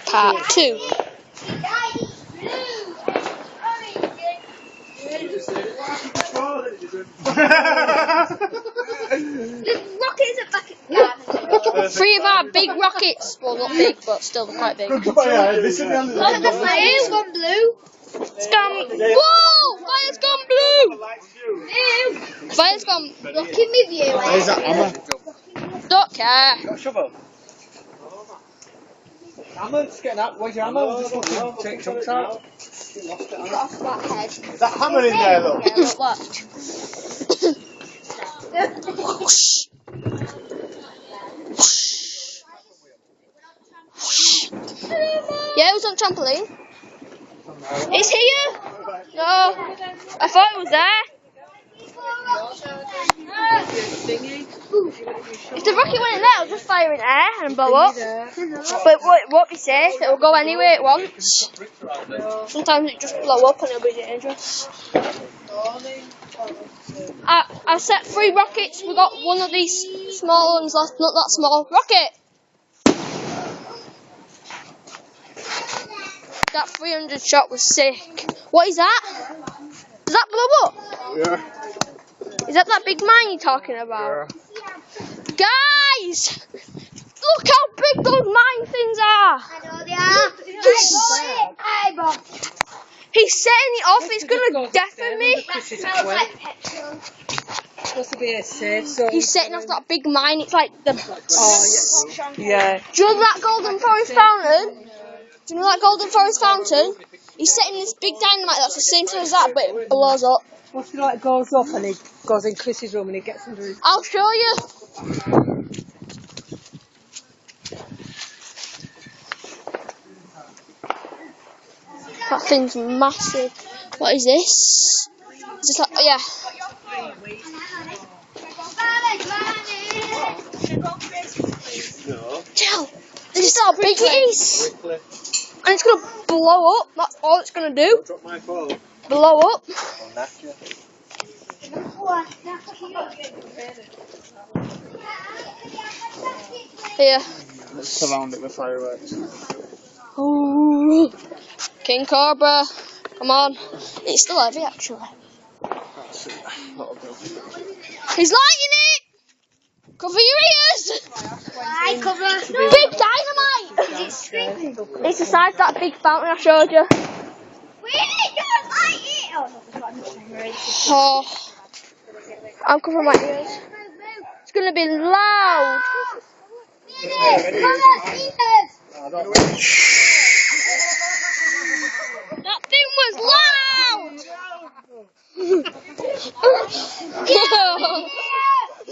Part 2. Rockets are back at 3 of our big rockets. Well, not big, but still quite big. Look at the fire's gone blue. It's gone. Whoa! Fire's gone blue. Fire's gone. Blocking me view. Where's that hammer? Don't care. Got a shovel? Hammer, just getting up. Where's your hammer? We'll just fucking take chunks out. Cut off that head. Is that hammer in there, look? Yeah, look left. Yeah, it was on trampoline. It's here. No, I thought it was there. If the rocket went in there, it'll just fire in air and blow up. But it won't be safe. It'll go anywhere it wants. Sometimes it just blow up and it'll be dangerous. I set 3 rockets. We got one of these small ones left. Not that small. Rocket. That 300 shot was sick. What is that? Does that blow up? Yeah. Is that big mine you're talking about? Yeah. Guys! Look how big those mine things are! I know they are. He's setting it off, it's gonna deafen me. That smells like petrol. Supposed to be a safe zone. He's setting off that big mine, it's like the... Oh, yeah. Do you know that Golden Forest fountain? Do you know that Golden Forest fountain? He's setting this big dynamite that's the same size as that, but it blows up. What's it like goes up and he goes in Chris's room and he gets under his... I'll show you. That thing's massive. What is this? Is this like... Oh, yeah. Tell. This is how big it is. And it's going to blow up. That's all it's going to do. Drop my phone. Blow up. I'll knock you. Here. Let's surround it with fireworks. Ooh. King Cobra. Come on. It's still heavy, actually. He's lighting it! Cover your ears! I cover. Big dynamite! It's screaming. It's the size of that big fountain I showed you. We don't like it. Oh, no, Oh, I'm covering my ears. It's going to be loud. That thing was loud!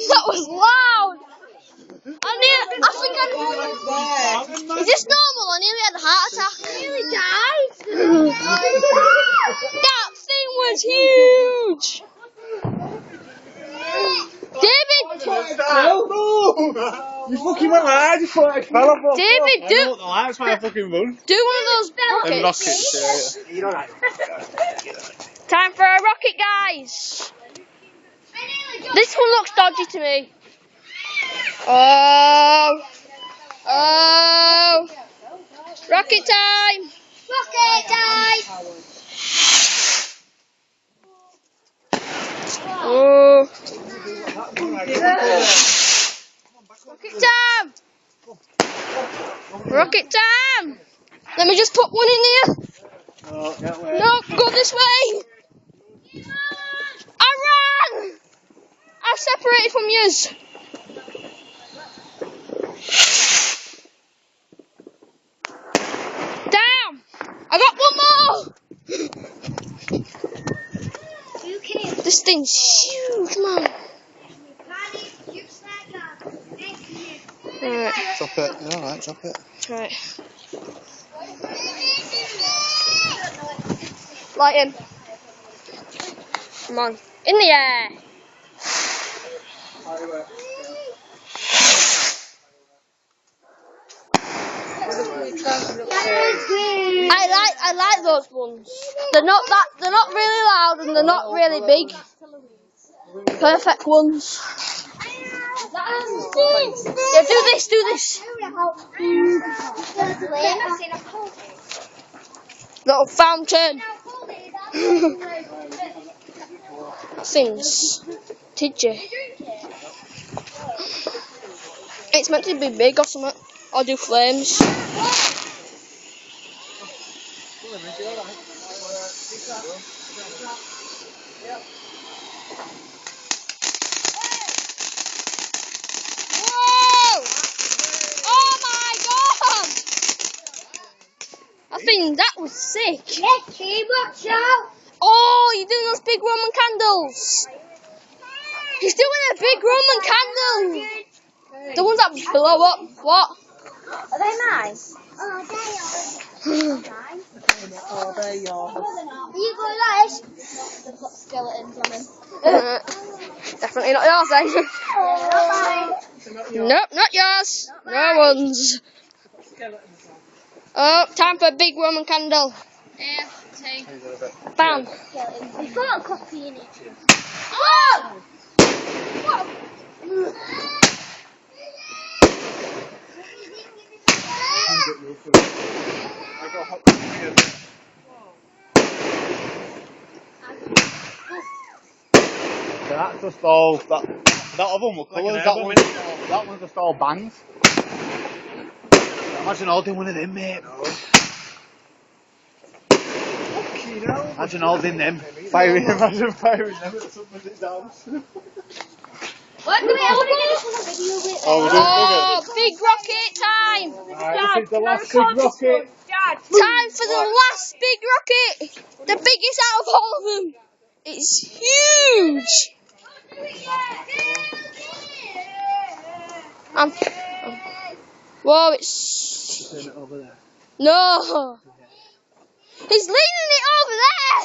That was loud! Is this normal? I nearly had a heart attack. I nearly died. That thing was huge! David! You fucking went hard, you thought I fell off. David, do... That's why I fucking run. Do one of those And rockets. rockets, yeah. Time for a rocket, guys. This one looks dodgy to me. Oh. Oh. Rocket time. Rocket time. Oh. Rocket time. Rocket time. Let me just put one in here. No, go this way. I ran. I've separated from yous. Damn. I got one more. This thing's huge, man. Alright. Drop it. Alright, drop it. Right. Light him. Come on. In the air. I like those ones. They're not really loud and they're not really big. Perfect ones. Yeah, do this, do this. Little fountain. Things. Did you? It's meant to be big or something. Or do flames. Whoa! Oh my god! I think that was sick. Watch out! Oh, you're doing those big Roman candles. He's doing a big Roman candle. The ones that blow up. What? Are they mine? Oh, they are. Oh, there you are. Are you going like this? They've got skeletons on them. Definitely not yours then. Not mine. Nope, not yours. No one's. Oh, time for a big Roman candle. Yeah, two. Bam. I've got a coffee in it. Oh! I got hot here. That's just all that other one were colours. That one's just all bangs. Imagine holding one of them, mate. Imagine holding them. Imagine firing them at somebody's house. What do we video with? Oh, big rocket time! Right, this is the last big rocket. Time for the last big rocket! The biggest out of all of them! It's huge! Whoa, it's... Turn it over there. No! He's leaning it over there!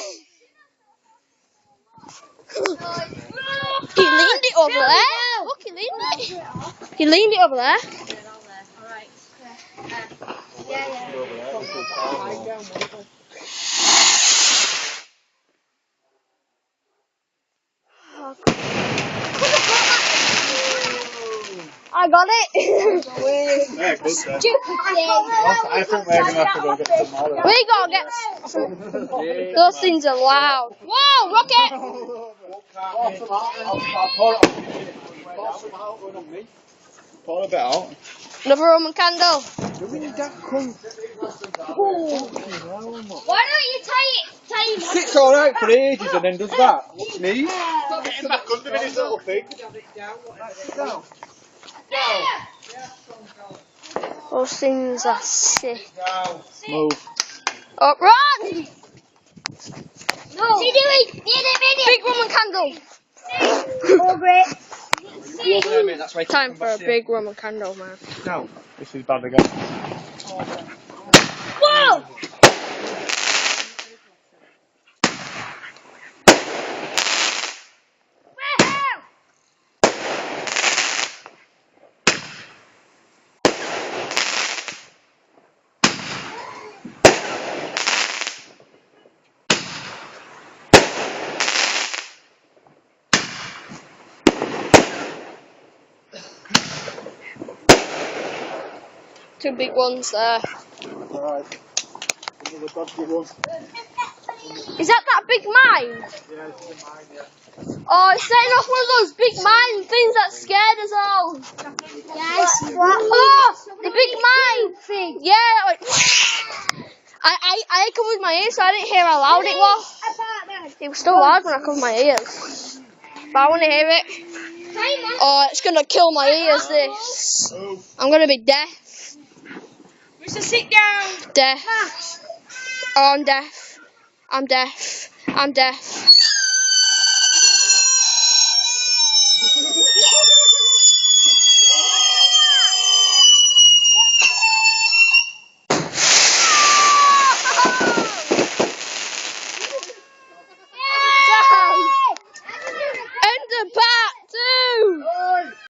He leaned it over there! Look, he leaned it! He leaned it over there. I got it! Yeah, good then. Stupid thing. I think we're going to have to go get some more. We gotta get some. Those things are loud. Whoa, rocket! Pour a bit out. Another Roman candle. Why don't you tie it? Sits alright for ages and then does that. Sneeze. Get him back under with his little thing. Sit down. Those things are sick. Move. Oh, run! No. See, doing? Big Roman candle. Oh, great. Time for a big Roman candle, man. No. This is bad again. Whoa! Two big ones there. Alright. Another dodgy one. Is that big mine? Yeah, this is mine, yeah. Oh, it's setting off one of those big mine things that scared us all. Yes. Oh, the big mine thing. Yeah, that went. I covered with my ears, so I didn't hear how loud it was. It was still loud when I covered my ears. But I want to hear it. Oh, it's going to kill my ears, this. I'm going to be deaf. Mr. Sit down. Deaf. Oh, I'm deaf. I'm deaf. I'm deaf.